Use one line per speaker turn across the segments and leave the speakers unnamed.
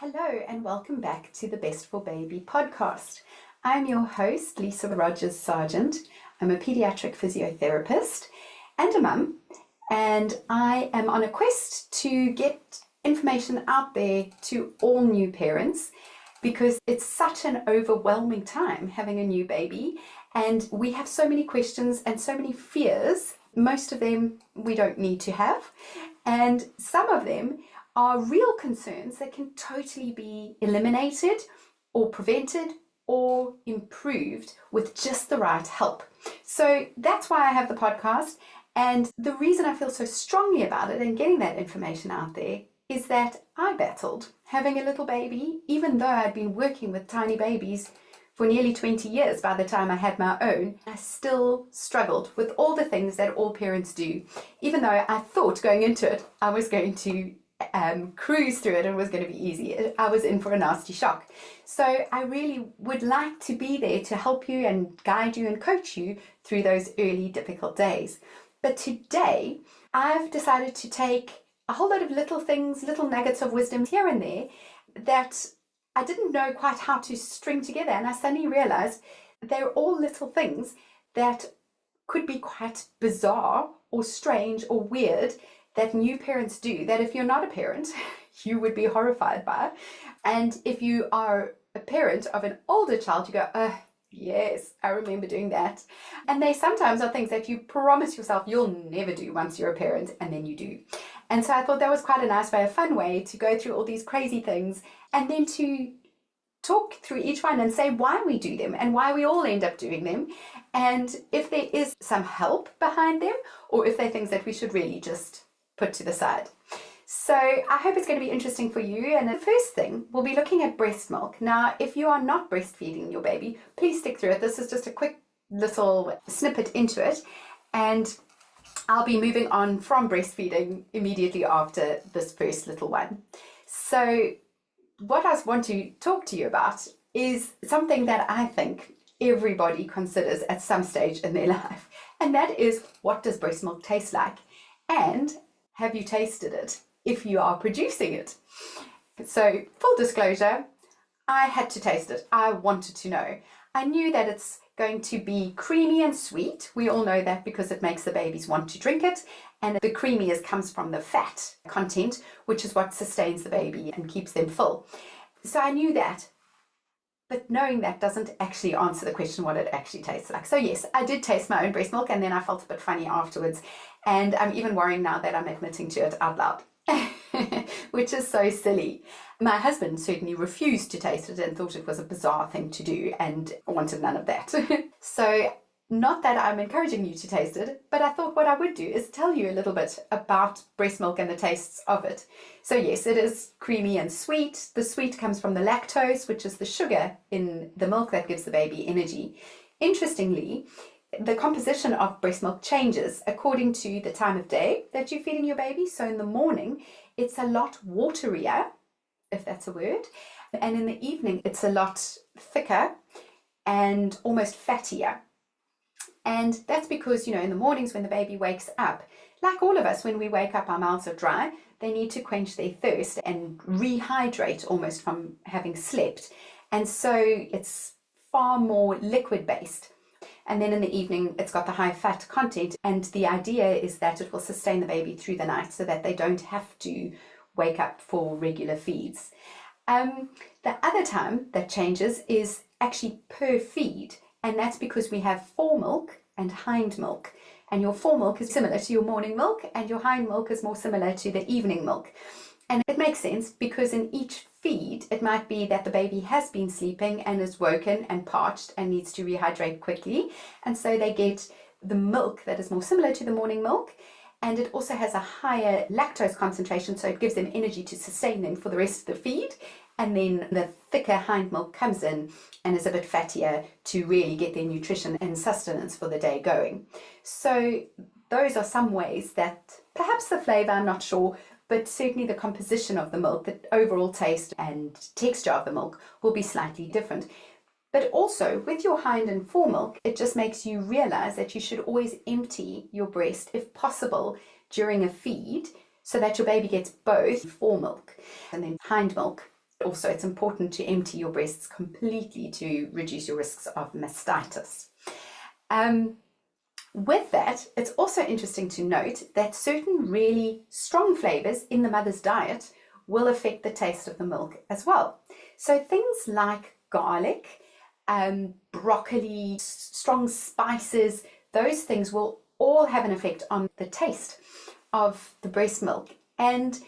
Hello and welcome back to the Best for Baby podcast. I'm your host, Lisa Rogers Sargent. I'm a paediatric physiotherapist and a mum, and I am on a quest to get information out there to all new parents because it's such an overwhelming time having a new baby, and we have so many questions and so many fears. Most of them we don't need to have, and some of them are real concerns that can totally be eliminated or prevented or improved with just the right help. So that's why I have the podcast, and the reason I feel so strongly about it and getting that information out there is that I battled having a little baby, even though I'd been working with tiny babies for nearly 20 years by the time I had my own. I still struggled with all the things that all parents do, even though I thought going into it I was going to cruise through it and it was going to be easy. I was in for a nasty shock. So I really would like to be there to help you and guide you and coach you through those early difficult days. But today I've decided to take a whole lot of little things, little nuggets of wisdom here and there that I didn't know quite how to string together, and I suddenly realized they're all little things that could be quite bizarre or strange or weird that new parents do, that if you're not a parent, you would be horrified by. And if you are a parent of an older child, you go, oh, yes, I remember doing that. And they sometimes are things that you promise yourself you'll never do once you're a parent, and then you do. And so I thought that was quite a nice way, a fun way to go through all these crazy things and then to talk through each one and say why we do them and why we all end up doing them, and if there is some help behind them or if they're things that we should really just put to the side. So I hope it's going to be interesting for you. And the first thing, we'll be looking at breast milk. Now, if you are not breastfeeding your baby, please stick through it. This is just a quick little snippet into it, and I'll be moving on from breastfeeding immediately after this first little one. So what I want to talk to you about is something that I think everybody considers at some stage in their life, and that is, what does breast milk taste like? And have you tasted it if you are producing it? So full disclosure, I had to taste it. I wanted to know. I knew that it's going to be creamy and sweet. We all know that because it makes the babies want to drink it. And the creamier comes from the fat content, which is what sustains the baby and keeps them full. So I knew that. But knowing that doesn't actually answer the question what it actually tastes like. So yes, I did taste my own breast milk, and then I felt a bit funny afterwards. And I'm even worrying now that I'm admitting to it out loud, which is so silly. My husband certainly refused to taste it and thought it was a bizarre thing to do and wanted none of that. So not that I'm encouraging you to taste it, but I thought what I would do is tell you a little bit about breast milk and the tastes of it. So yes, it is creamy and sweet. The sweet comes from the lactose, which is the sugar in the milk that gives the baby energy. Interestingly, the composition of breast milk changes according to the time of day that you're feeding your baby. So in the morning, it's a lot waterier, if that's a word. And in the evening, it's a lot thicker and almost fattier. And that's because, in the mornings when the baby wakes up, like all of us, when we wake up, our mouths are dry. They need to quench their thirst and rehydrate almost from having slept. And so it's far more liquid based. And then in the evening, it's got the high fat content. And the idea is that it will sustain the baby through the night so that they don't have to wake up for regular feeds. The other time that changes is actually per feed. And that's because we have fore milk and hind milk. And your fore milk is similar to your morning milk, and your hind milk is more similar to the evening milk. And it makes sense because in each feed, it might be that the baby has been sleeping and is woken and parched and needs to rehydrate quickly. And so they get the milk that is more similar to the morning milk. And it also has a higher lactose concentration, so it gives them energy to sustain them for the rest of the feed. And then the thicker hind milk comes in and is a bit fattier to really get their nutrition and sustenance for the day going. So those are some ways that perhaps the flavour, I'm not sure, but certainly the composition of the milk, the overall taste and texture of the milk will be slightly different. But also with your hind and fore milk, it just makes you realize that you should always empty your breast, if possible, during a feed, so that your baby gets both fore milk and then hind milk Also, it's important to empty your breasts completely to reduce your risks of mastitis. With that, it's also interesting to note that certain really strong flavors in the mother's diet will affect the taste of the milk as well. So things like garlic, broccoli, strong spices, those things will all have an effect on the taste of the breast milk. And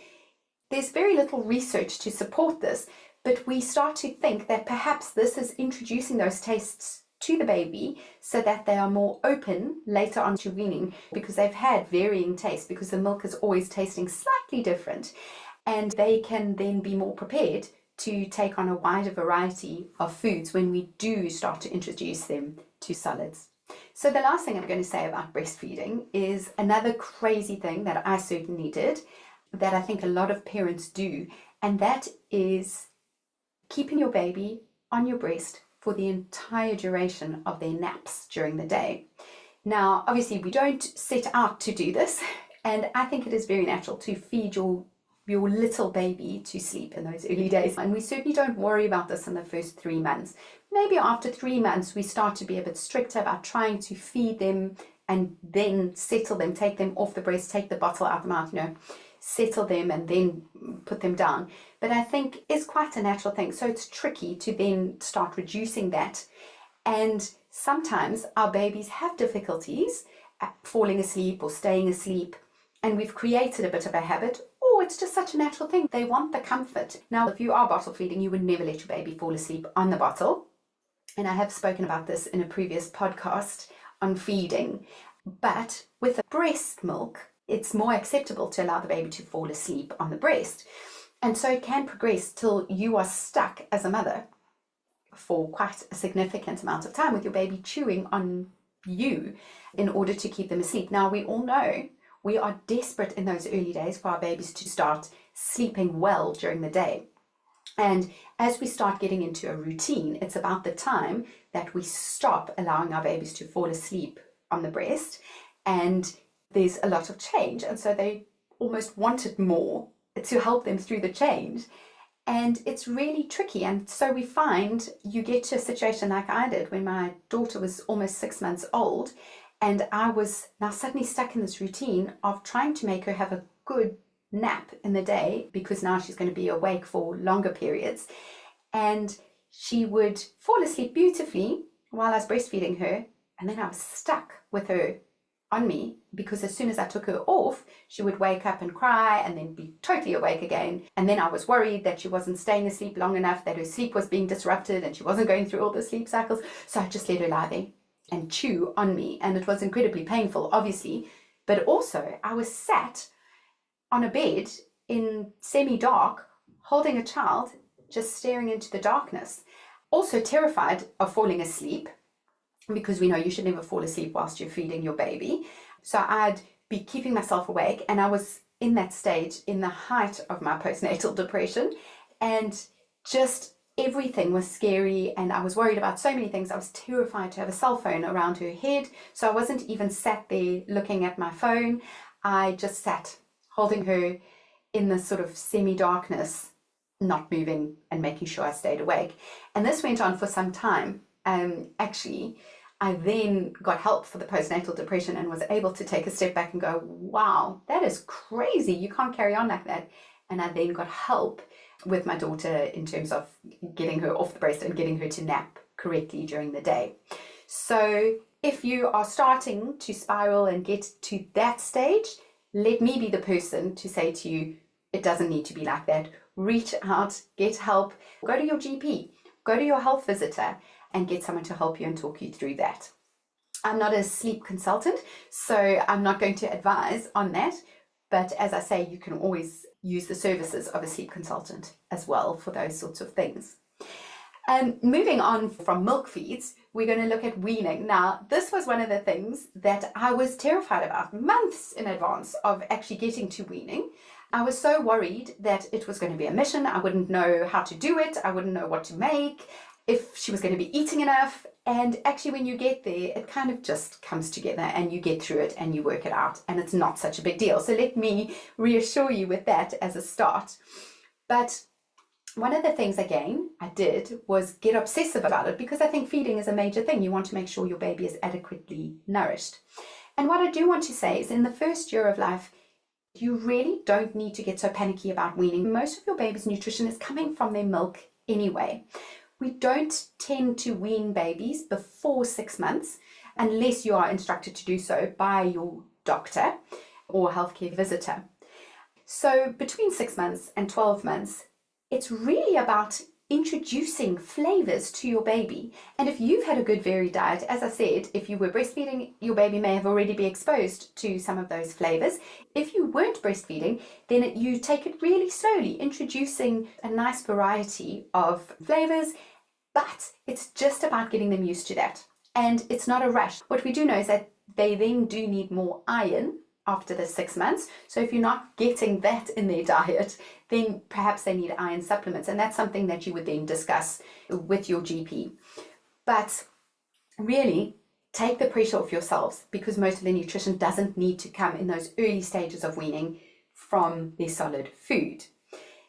there's very little research to support this, but we start to think that perhaps this is introducing those tastes to the baby so that they are more open later on to weaning, because they've had varying tastes, because the milk is always tasting slightly different, and they can then be more prepared to take on a wider variety of foods when we do start to introduce them to solids. So the last thing I'm going to say about breastfeeding is another crazy thing that I certainly did, that I think a lot of parents do, and that is keeping your baby on your breast for the entire duration of their naps during the day. Now, obviously, we don't set out to do this, and I think it is very natural to feed your little baby to sleep in those early days. And we certainly don't worry about this in the first 3 months. Maybe after 3 months, we start to be a bit stricter about trying to feed them and then settle them, take them off the breast, take the bottle out of the mouth, settle them and then put them down. But I think it's quite a natural thing. So it's tricky to then start reducing that. And sometimes our babies have difficulties at falling asleep or staying asleep, and we've created a bit of a habit, or it's just such a natural thing. They want the comfort. Now, if you are bottle feeding, you would never let your baby fall asleep on the bottle. And I have spoken about this in a previous podcast on feeding. But with the breast milk, it's more acceptable to allow the baby to fall asleep on the breast. And so it can progress till you are stuck as a mother for quite a significant amount of time with your baby chewing on you in order to keep them asleep. Now, we all know we are desperate in those early days for our babies to start sleeping well during the day. And as we start getting into a routine, it's about the time that we stop allowing our babies to fall asleep on the breast. And there's a lot of change. And so they almost wanted more to help them through the change. And it's really tricky. And so we find you get to a situation like I did when my daughter was almost 6 months old. And I was now suddenly stuck in this routine of trying to make her have a good nap in the day, because now she's going to be awake for longer periods. And she would fall asleep beautifully while I was breastfeeding her. And then I was stuck with her on me, because as soon as I took her off, she would wake up and cry and then be totally awake again. And then I was worried that she wasn't staying asleep long enough, that her sleep was being disrupted and she wasn't going through all the sleep cycles. So I just let her lie there and chew on me. And it was incredibly painful, obviously. But also I was sat on a bed in semi-dark, holding a child, just staring into the darkness. Also terrified of falling asleep, because we know you should never fall asleep whilst you're feeding your baby. So I'd be keeping myself awake, and I was in that stage in the height of my postnatal depression, and just everything was scary, and I was worried about so many things. I was terrified to have a cell phone around her head, so I wasn't even sat there looking at my phone. I just sat holding her in this sort of semi-darkness, not moving and making sure I stayed awake. And this went on for some time. Actually, I then got help for the postnatal depression and was able to take a step back and go, wow, that is crazy. You can't carry on like that. And I then got help with my daughter in terms of getting her off the breast and getting her to nap correctly during the day. So if you are starting to spiral and get to that stage, let me be the person to say to you, it doesn't need to be like that. Reach out, get help, go to your GP, go to your health visitor, and get someone to help you and talk you through that. I'm not a sleep consultant, so I'm not going to advise on that. But as I say, you can always use the services of a sleep consultant as well for those sorts of things. Moving on from milk feeds, we're going to look at weaning. Now, this was one of the things that I was terrified about months in advance of actually getting to weaning. I was so worried that it was going to be a mission. I wouldn't know how to do it. I wouldn't know what to make, if she was going to be eating enough. And actually, when you get there, it kind of just comes together and you get through it and you work it out, and it's not such a big deal. So let me reassure you with that as a start. But One of the things, again, I did was get obsessive about it because I think feeding is a major thing. You want to make sure your baby is adequately nourished. And what I do want to say is in the first year of life, you really don't need to get so panicky about weaning. Most of your baby's nutrition is coming from their milk anyway. We don't tend to wean babies before 6 months unless you are instructed to do so by your doctor or healthcare visitor. So between 6 months and 12 months, it's really about introducing flavors to your baby. And if you've had a good varied diet, as I said, if you were breastfeeding, your baby may have already been exposed to some of those flavors. If you weren't breastfeeding, then you take it really slowly, introducing a nice variety of flavors, but it's just about getting them used to that. And it's not a rush. What we do know is that they then do need more iron after the 6 months. So if you're not getting that in their diet, then perhaps they need iron supplements. And that's something that you would then discuss with your GP. But really, take the pressure off yourselves because most of the nutrition doesn't need to come in those early stages of weaning from their solid food.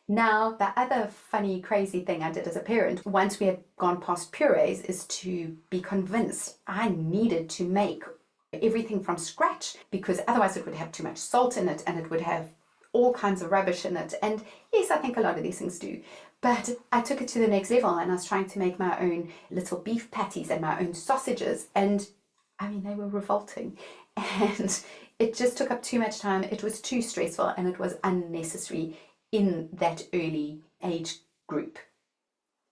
Now, the other funny, crazy thing I did as a parent, once we had gone past purees, is to be convinced I needed to make everything from scratch because otherwise it would have too much salt in it and it would have all kinds of rubbish in it. And yes, I think a lot of these things do. But I took it to the next level and I was trying to make my own little beef patties and my own sausages. And I mean, they were revolting. And it just took up too much time. It was too stressful and it was unnecessary in that early age group.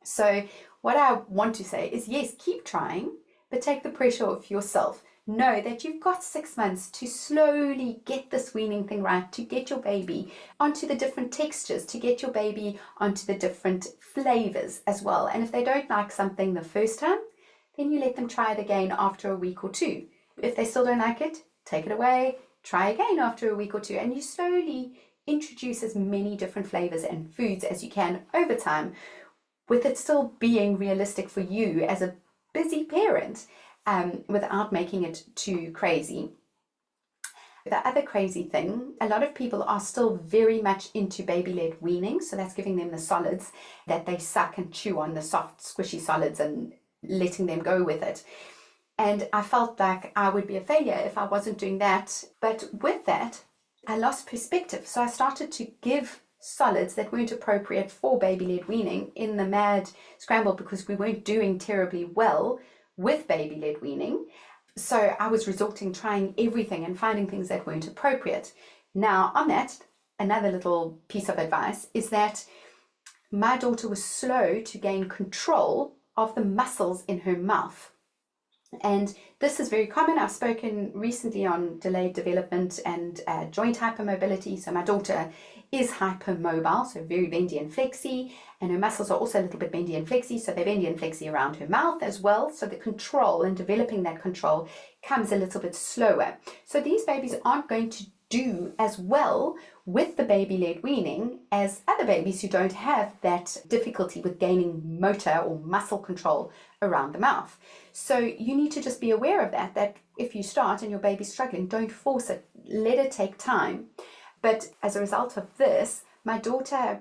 So what I want to say is, yes, keep trying, but take the pressure off yourself. Know that you've got 6 months to slowly get this weaning thing right, to get your baby onto the different textures, to get your baby onto the different flavors as well. And if they don't like something the first time, then you let them try it again after a week or two. If they still don't like it, take it away, try again after a week or two, and you slowly introduce as many different flavors and foods as you can over time, with it still being realistic for you as a busy parent. Without making it too crazy. The other crazy thing, a lot of people are still very much into baby-led weaning, so that's giving them the solids that they suck and chew on, the soft, squishy solids, and letting them go with it. And I felt like I would be a failure if I wasn't doing that. But with that, I lost perspective. So I started to give solids that weren't appropriate for baby-led weaning in the mad scramble because we weren't doing terribly well with baby-led weaning. So I was trying everything and finding things that weren't appropriate. Now, on that, another little piece of advice is that my daughter was slow to gain control of the muscles in her mouth. And this is very common. I've spoken recently on delayed development and joint hypermobility. So my daughter is hypermobile, so very bendy and flexy, and her muscles are also a little bit bendy and flexy, so they're bendy and flexy around her mouth as well. So the control and developing that control comes a little bit slower. So these babies aren't going to do as well with the baby-led weaning as other babies who don't have that difficulty with gaining motor or muscle control around the mouth. So you need to just be aware of that if you start and your baby's struggling, don't force it, let it take time. But as a result of this, my daughter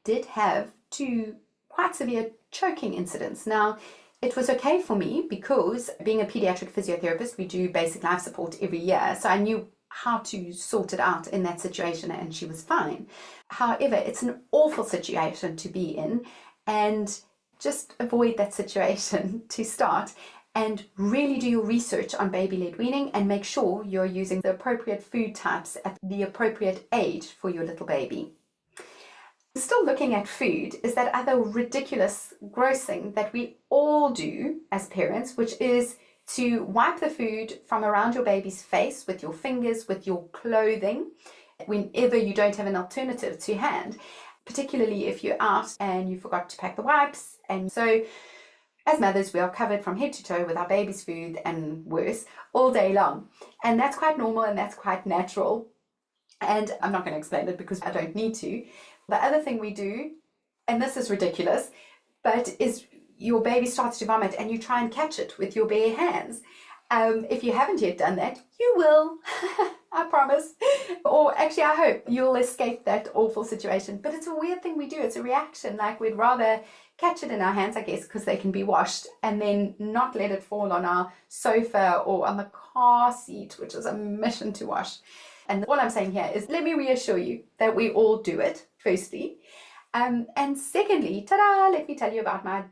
did have 2 quite severe choking incidents. Now, it was okay for me because being a paediatric physiotherapist, we do basic life support every year. So I knew how to sort it out in that situation and she was fine. However, it's an awful situation to be in, and just avoid that situation to start and really do your research on baby-led weaning and make sure you're using the appropriate food types at the appropriate age for your little baby. Still looking at food is that other ridiculous gross thing that we all do as parents, which is to wipe the food from around your baby's face with your fingers, with your clothing, whenever you don't have an alternative to hand, particularly if you're out and you forgot to pack the wipes. And so as mothers, we are covered from head to toe with our baby's food and worse all day long. And that's quite normal and that's quite natural. And I'm not going to explain it because I don't need to. The other thing we do, and this is ridiculous, but is your baby starts to vomit and you try and catch it with your bare hands. If you haven't yet done that, you will, I promise. Or actually, I hope you'll escape that awful situation. But it's a weird thing we do. It's a reaction. Like we'd rather catch it in our hands, I guess, because they can be washed, and then not let it fall on our sofa or on the car seat, which is a mission to wash. And all I'm saying here is let me reassure you that we all do it, firstly. And secondly, ta-da, let me tell you about my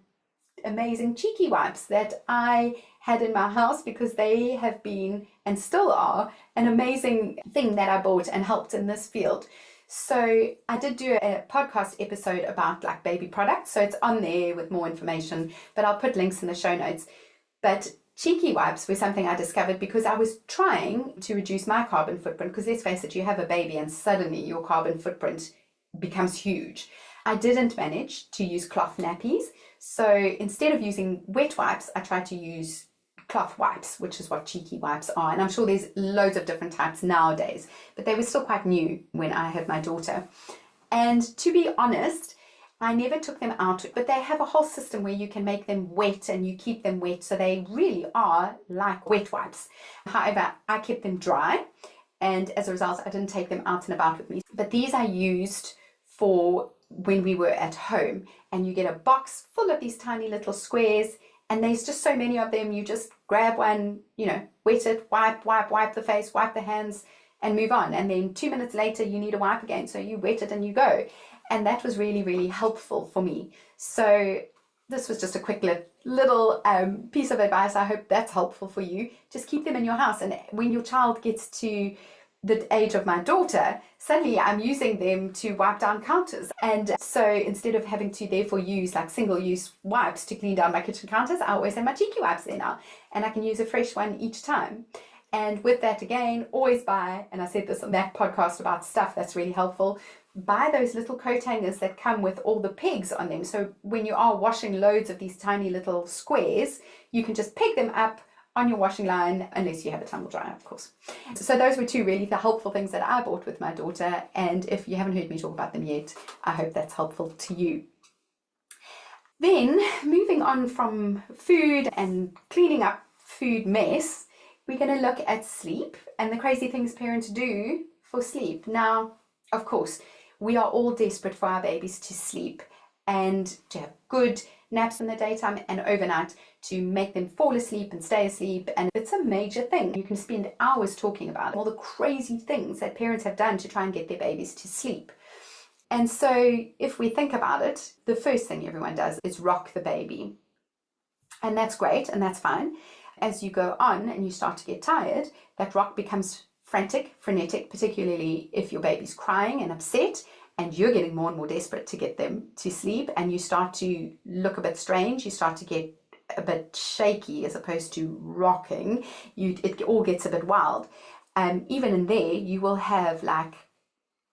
amazing cheeky wipes that I had in my house, because they have been and still are an amazing thing that I bought and helped in this field. So I did do a podcast episode about like baby products, so it's on there with more information, but I'll put links in the show notes. But cheeky wipes were something I discovered because I was trying to reduce my carbon footprint, because let's face it, you have a baby and suddenly your carbon footprint becomes huge. I didn't manage to use cloth nappies, so instead of using wet wipes, I tried to use cloth wipes, which is what cheeky wipes are. And I'm sure there's loads of different types nowadays, but they were still quite new when I had my daughter. And to be honest, I never took them out, but they have a whole system where you can make them wet and you keep them wet, so they really are like wet wipes. However, I kept them dry, and as a result, I didn't take them out and about with me. But these I used for when we were at home, and you get a box full of these tiny little squares, and there's just so many of them. You just grab one, wet it, wipe the face, wipe the hands, and move on. And then 2 minutes later, you need a wipe again, so you wet it and you go. And that was really, really helpful for me. So this was just a quick little piece of advice. I hope that's helpful for you. Just keep them in your house. And when your child gets to the age of my daughter, suddenly I'm using them to wipe down counters. And so instead of having to therefore use like single-use wipes to clean down my kitchen counters, I always have my cheeky wipes there now. And I can use a fresh one each time. And with that, again, always buy, and I said this on that podcast about stuff that's really helpful, buy those little coat hangers that come with all the pegs on them. So when you are washing loads of these tiny little squares, you can just peg them up on your washing line, unless you have a tumble dryer, of course. So those were two really the helpful things that I bought with my daughter. And if you haven't heard me talk about them yet, I hope that's helpful to you. Then moving on from food and cleaning up food mess, we're going to look at sleep and the crazy things parents do for sleep. Now, of course, we are all desperate for our babies to sleep and to have good naps in the daytime and overnight, to make them fall asleep and stay asleep. And it's a major thing. You can spend hours talking about all the crazy things that parents have done to try and get their babies to sleep. And so if we think about it, the first thing everyone does is rock the baby. And that's great and that's fine. As you go on and you start to get tired, that rock becomes frantic, frenetic, particularly if your baby's crying and upset, and you're getting more and more desperate to get them to sleep, and you start to look a bit strange, you start to get a bit shaky as opposed to rocking, it all gets a bit wild. Even in there, you will have like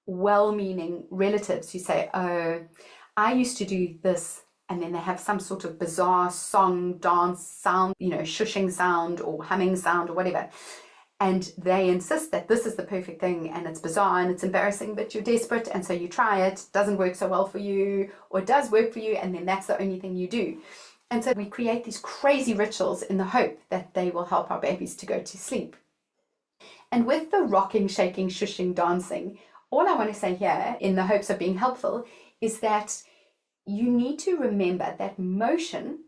well-meaning relatives who say, oh, I used to do this, and then they have some sort of bizarre song, dance sound, shushing sound or humming sound or whatever. And they insist that this is the perfect thing, and it's bizarre and it's embarrassing, but you're desperate, and so you try it, doesn't work so well for you, or it does work for you, and then that's the only thing you do. And so we create these crazy rituals in the hope that they will help our babies to go to sleep. And with the rocking, shaking, shushing, dancing, all I want to say here, in the hopes of being helpful, is that you need to remember that motion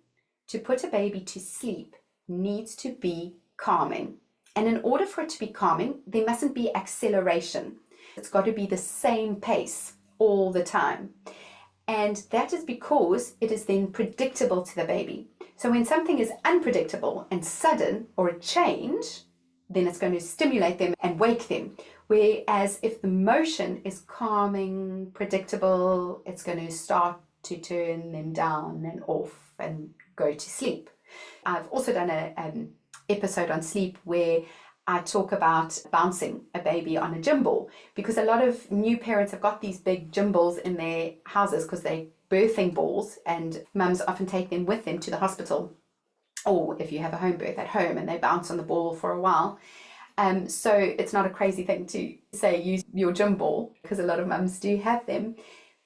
to put a baby to sleep needs to be calming. And in order for it to be calming, there mustn't be acceleration. It's got to be the same pace all the time. And that is because it is then predictable to the baby. So when something is unpredictable and sudden, or a change, then it's going to stimulate them and wake them. Whereas if the motion is calming, predictable, it's going to start to turn them down and off and go to sleep. I've also done an episode on sleep where I talk about bouncing a baby on a gym ball, because a lot of new parents have got these big gym balls in their houses because they're birthing balls, and mums often take them with them to the hospital, or if you have a home birth at home, and they bounce on the ball for a while. So it's not a crazy thing to say use your gym ball, because a lot of mums do have them.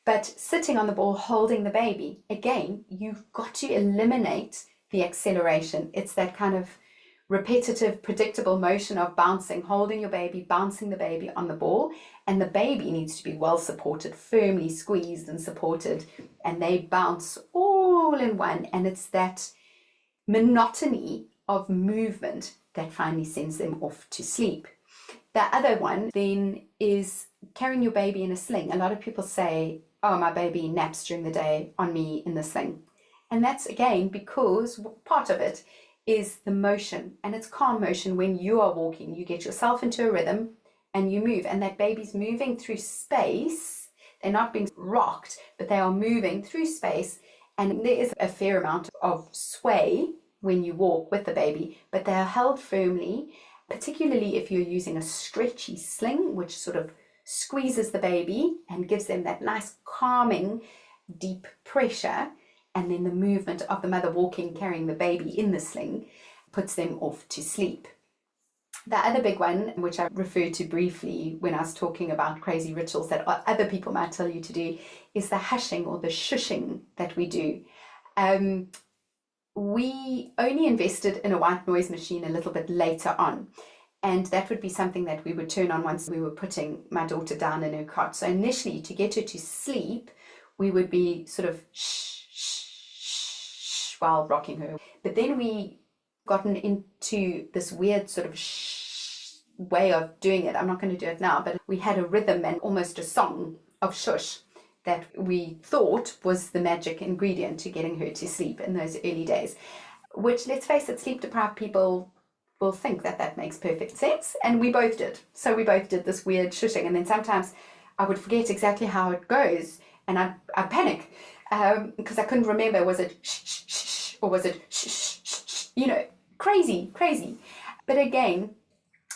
But sitting on the ball holding the baby, again, you've got to eliminate the acceleration. It's that kind of repetitive, predictable motion of bouncing, holding your baby, bouncing the baby on the ball, and the baby needs to be well supported, firmly squeezed and supported, and they bounce all in one, and it's that monotony of movement that finally sends them off to sleep. The other one then is carrying your baby in a sling. A lot of people say, oh, my baby naps during the day on me in the sling. And that's again because part of it is the motion, and it's calm motion. When you are walking, you get yourself into a rhythm and you move, and that baby's moving through space. They're not being rocked, but they are moving through space, and there is a fair amount of sway when you walk with the baby, but they are held firmly, particularly if you're using a stretchy sling, which sort of squeezes the baby and gives them that nice calming deep pressure. And then the movement of the mother walking, carrying the baby in the sling, puts them off to sleep. The other big one, which I referred to briefly when I was talking about crazy rituals that other people might tell you to do, is the hushing or the shushing that we do. We only invested in a white noise machine a little bit later on. And that would be something that we would turn on once we were putting my daughter down in her cot. So initially, to get her to sleep, we would be sort of shh while rocking her. But then we gotten into this weird sort of way of doing it. I'm not going to do it now, but we had a rhythm and almost a song of shush that we thought was the magic ingredient to getting her to sleep in those early days, which, let's face it, sleep deprived people will think that that makes perfect sense, and we both did. So we both did this weird shushing, and then sometimes I would forget exactly how it goes, and I'd panic because I couldn't remember, was it shh, shh, shh, or was it shh, shh, shh, shh, crazy. But again,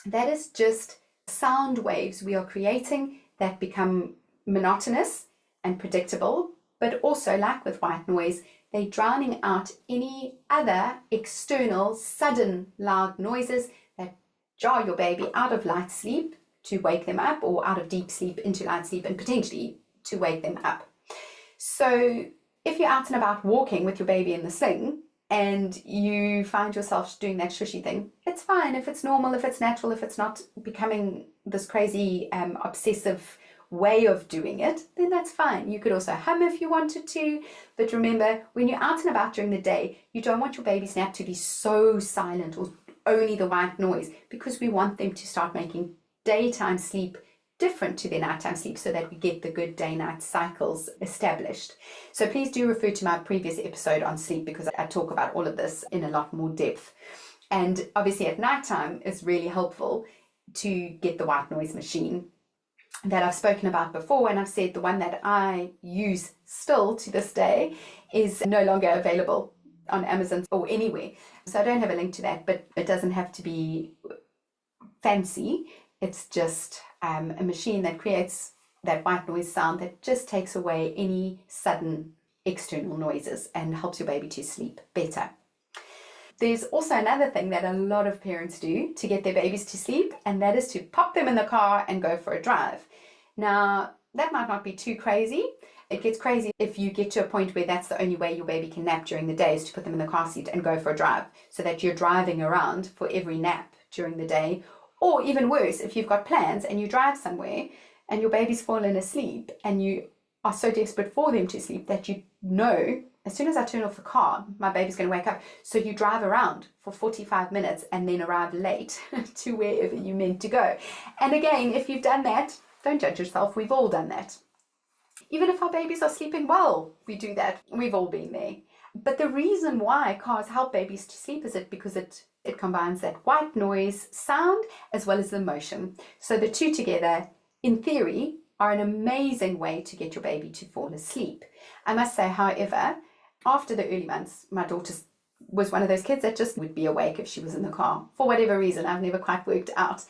that is just sound waves we are creating that become monotonous and predictable, but also, like with white noise, they're drowning out any other external, sudden, loud noises that jar your baby out of light sleep to wake them up, or out of deep sleep into light sleep and potentially to wake them up. So if you're out and about walking with your baby in the sling and you find yourself doing that shushy thing, it's fine. If it's normal, if it's natural, if it's not becoming this crazy obsessive way of doing it, then that's fine. You could also hum if you wanted to, but remember, when you're out and about during the day, you don't want your baby's nap to be so silent or only the white noise, because we want them to start making daytime sleep different to their nighttime sleep so that we get the good day-night cycles established. So please do refer to my previous episode on sleep, because I talk about all of this in a lot more depth. And obviously at nighttime is really helpful to get the white noise machine that I've spoken about before, and I've said the one that I use still to this day is no longer available on Amazon or anywhere. So I don't have a link to that, but it doesn't have to be fancy. It's just a machine that creates that white noise sound that just takes away any sudden external noises and helps your baby to sleep better. There's also another thing that a lot of parents do to get their babies to sleep, and that is to pop them in the car and go for a drive. Now, that might not be too crazy. It gets crazy if you get to a point where that's the only way your baby can nap during the day, is to put them in the car seat and go for a drive, so that you're driving around for every nap during the day. Or even worse, if you've got plans and you drive somewhere and your baby's fallen asleep and you are so desperate for them to sleep that you know, as soon as I turn off the car, my baby's going to wake up. So you drive around for 45 minutes and then arrive late to wherever you meant to go. And again, if you've done that, don't judge yourself. We've all done that. Even if our babies are sleeping well, we do that. We've all been there. But the reason why cars help babies to sleep is because it combines that white noise sound as well as the motion. So the two together, in theory, are an amazing way to get your baby to fall asleep. I must say, however, after the early months, my daughter was one of those kids that just would be awake if she was in the car. For whatever reason, I've never quite worked out.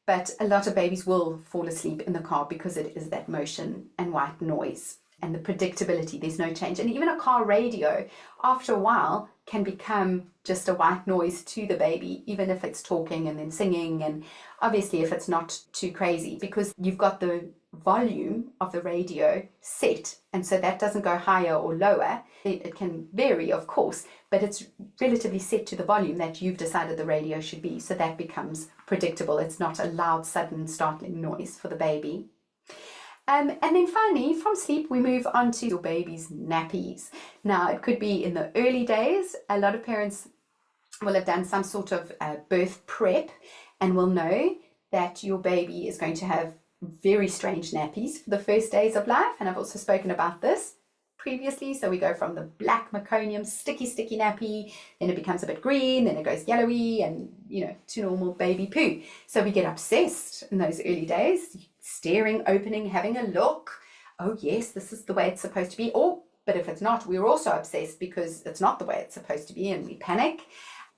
But a lot of babies will fall asleep in the car because it is that motion and white noise and the predictability. There's no change. And even a car radio, after a while, can become just a white noise to the baby, even if it's talking and then singing, and obviously if it's not too crazy, because you've got the volume of the radio set, and so that doesn't go higher or lower. It can vary, of course, but it's relatively set to the volume that you've decided the radio should be, so that becomes predictable. It's not a loud, sudden, startling noise for the baby. And then finally, from sleep, we move on to your baby's nappies. Now, it could be in the early days. A lot of parents will have done some sort of birth prep and will know that your baby is going to have very strange nappies for the first days of life. And I've also spoken about this previously. So we go from the black meconium sticky nappy, then it becomes a bit green, then it goes yellowy, and to normal baby poo. So we get obsessed in those early days, staring, opening, having a look. Oh yes, this is the way it's supposed to be. But if it's not, we're also obsessed because it's not the way it's supposed to be, and we panic.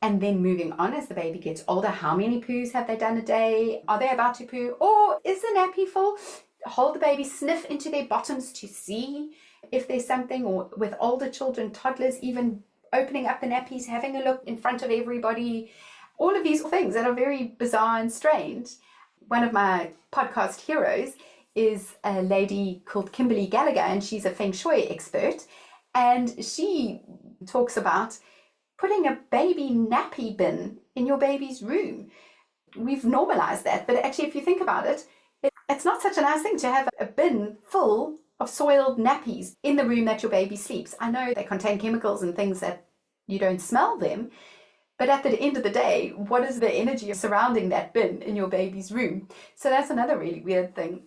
And then moving on as the baby gets older, how many poos have they done a day? Are they about to poo? Or is the nappy full? Hold the baby, sniff into their bottoms to see if there's something. Or with older children, toddlers, even opening up the nappies, having a look in front of everybody. All of these things that are very bizarre and strange. One of my podcast heroes is a lady called Kimberly Gallagher, and she's a Feng Shui expert. And she talks about putting a baby nappy bin in your baby's room. We've normalized that, but actually if you think about it, it's not such a nice thing to have a bin full of soiled nappies in the room that your baby sleeps. I know they contain chemicals and things that you don't smell them, but at the end of the day, what is the energy surrounding that bin in your baby's room? So that's another really weird thing.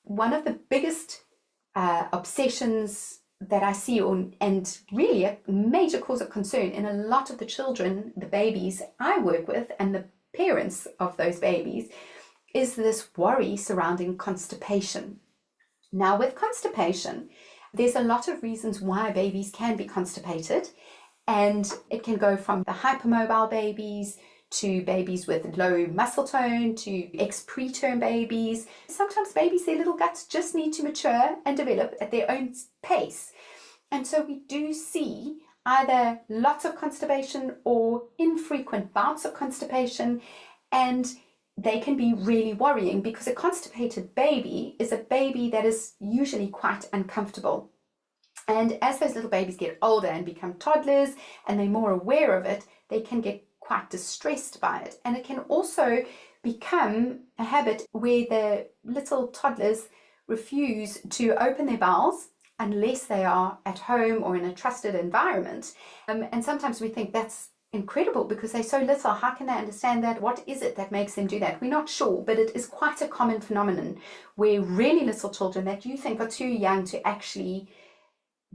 One of the biggest obsessions that I see, and really a major cause of concern in a lot of the children, the babies I work with, and the parents of those babies, is this worry surrounding constipation. Now, with constipation, there's a lot of reasons why babies can be constipated, and it can go from the hypermobile babies to babies with low muscle tone, to ex-preterm babies. Sometimes babies, their little guts just need to mature and develop at their own pace. And so we do see either lots of constipation or infrequent bouts of constipation, and they can be really worrying because a constipated baby is a baby that is usually quite uncomfortable. And as those little babies get older and become toddlers and they're more aware of it, they can get quite distressed by it. And it can also become a habit where the little toddlers refuse to open their bowels unless they are at home or in a trusted environment. And sometimes we think that's incredible because they're so little. How can they understand that? What is it that makes them do that? We're not sure, but it is quite a common phenomenon where really little children that you think are too young to actually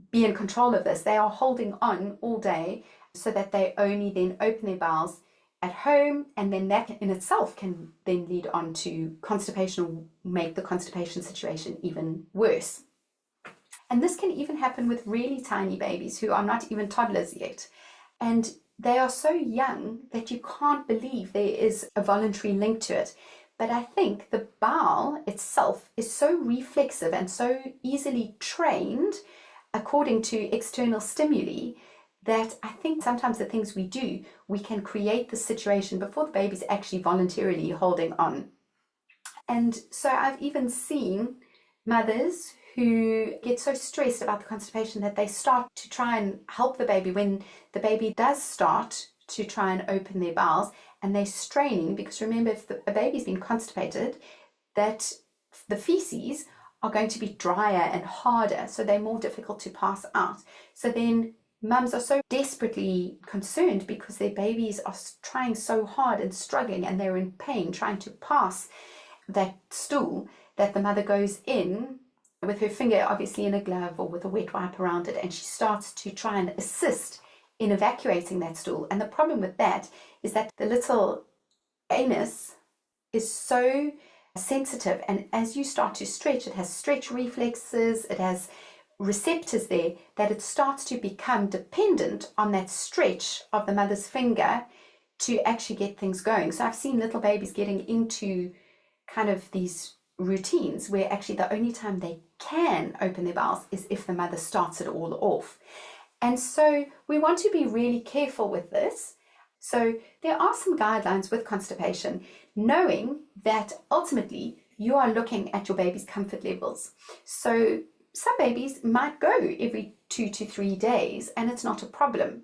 be in control of this, they are holding on all day so that they only then open their bowels at home, and then that in itself can then lead on to constipation or make the constipation situation even worse. And this can even happen with really tiny babies who are not even toddlers yet. And they are so young that you can't believe there is a voluntary link to it. But I think the bowel itself is so reflexive and so easily trained according to external stimuli that I think sometimes the things we do, we can create the situation before the baby's actually voluntarily holding on. And so I've even seen mothers who get so stressed about the constipation that they start to try and help the baby when the baby does start to try and open their bowels, and they're straining because remember, if a baby's been constipated, that the feces are going to be drier and harder, so they're more difficult to pass out. So then mums are so desperately concerned because their babies are trying so hard and struggling and they're in pain trying to pass that stool, that the mother goes in with her finger obviously in a glove or with a wet wipe around it, and she starts to try and assist in evacuating that stool. And the problem with that is that the little anus is so sensitive, and as you start to stretch, it has stretch reflexes, it has receptors there, that it starts to become dependent on that stretch of the mother's finger to actually get things going. So I've seen little babies getting into kind of these routines where actually the only time they can open their bowels is if the mother starts it all off. And so we want to be really careful with this. So there are some guidelines with constipation, knowing that ultimately you are looking at your baby's comfort levels. So some babies might go every 2 to 3 days and it's not a problem.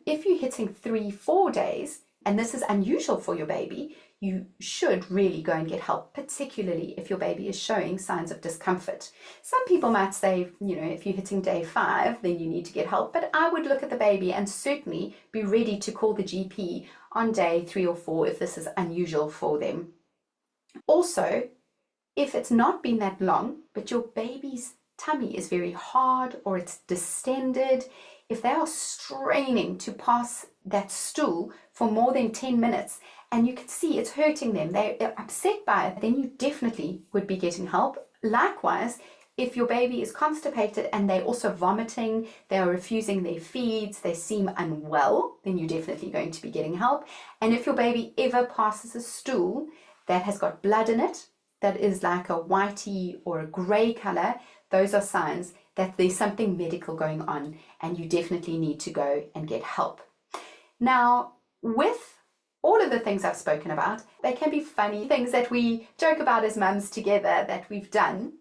If you're hitting 3-4 days, and this is unusual for your baby, you should really go and get help, particularly if your baby is showing signs of discomfort. Some people might say, if you're hitting day 5, then you need to get help, but I would look at the baby and certainly be ready to call the GP on day 3 or 4 if this is unusual for them. Also, if it's not been that long, but your baby's tummy is very hard or it's distended, if they are straining to pass that stool for more than 10 minutes and you can see it's hurting them, they're upset by it, then you definitely would be getting help. Likewise, if your baby is constipated and they're also vomiting, they are refusing their feeds, they seem unwell, then you're definitely going to be getting help. And if your baby ever passes a stool that has got blood in it, that is like a whitey or a grey colour, those are signs that there's something medical going on and you definitely need to go and get help. Now, with all of the things I've spoken about, they can be funny things that we joke about as mums together that we've done,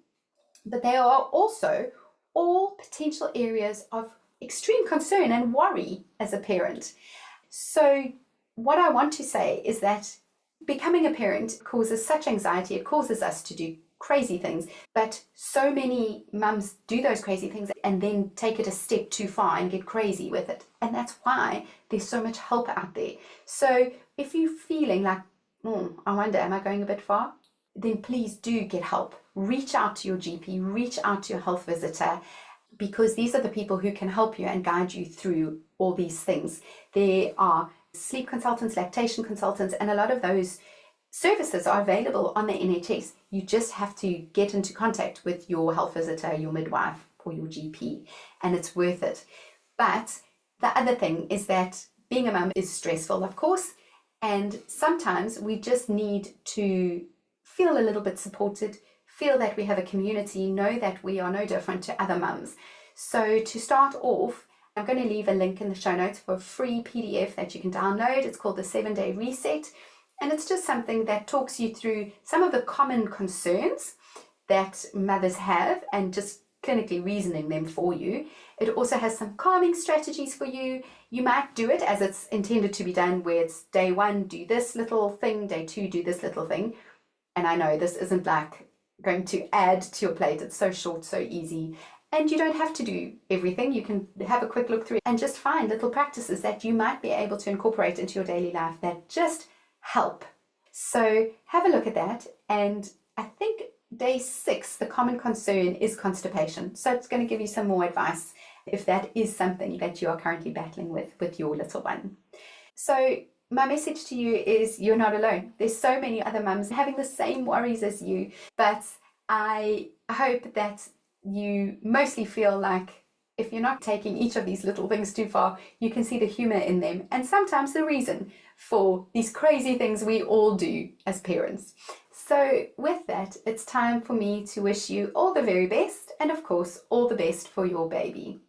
but they are also all potential areas of extreme concern and worry as a parent. So what I want to say is that becoming a parent causes such anxiety, it causes us to do crazy things, but so many mums do those crazy things and then take it a step too far and get crazy with it. And that's why there's so much help out there. So if you're feeling like, I wonder, am I going a bit far? Then please do get help. Reach out to your GP, reach out to your health visitor, because these are the people who can help you and guide you through all these things. There are sleep consultants, lactation consultants, and a lot of those services are available on the NHS. You just have to get into contact with your health visitor, your midwife, or your GP, and it's worth it. But the other thing is that being a mum is stressful, of course, and sometimes we just need to feel a little bit supported, feel that we have a community, know that we are no different to other mums. So to start off, I'm going to leave a link in the show notes for a free PDF that you can download. It's called the 7-Day Reset. And it's just something that talks you through some of the common concerns that mothers have and just clinically reasoning them for you. It also has some calming strategies for you. You might do it as it's intended to be done, where it's day 1, do this little thing, day 2, do this little thing. And I know this isn't like going to add to your plate. It's so short, so easy. And you don't have to do everything. You can have a quick look through and just find little practices that you might be able to incorporate into your daily life that just help. So have a look at that. And I think day 6, the common concern is constipation. So it's going to give you some more advice if that is something that you are currently battling with your little one. So my message to you is you're not alone. There's so many other mums having the same worries as you, but I hope that you mostly feel like if you're not taking each of these little things too far, you can see the humor in them and sometimes the reason for these crazy things we all do as parents. So with that, it's time for me to wish you all the very best and of course all the best for your baby.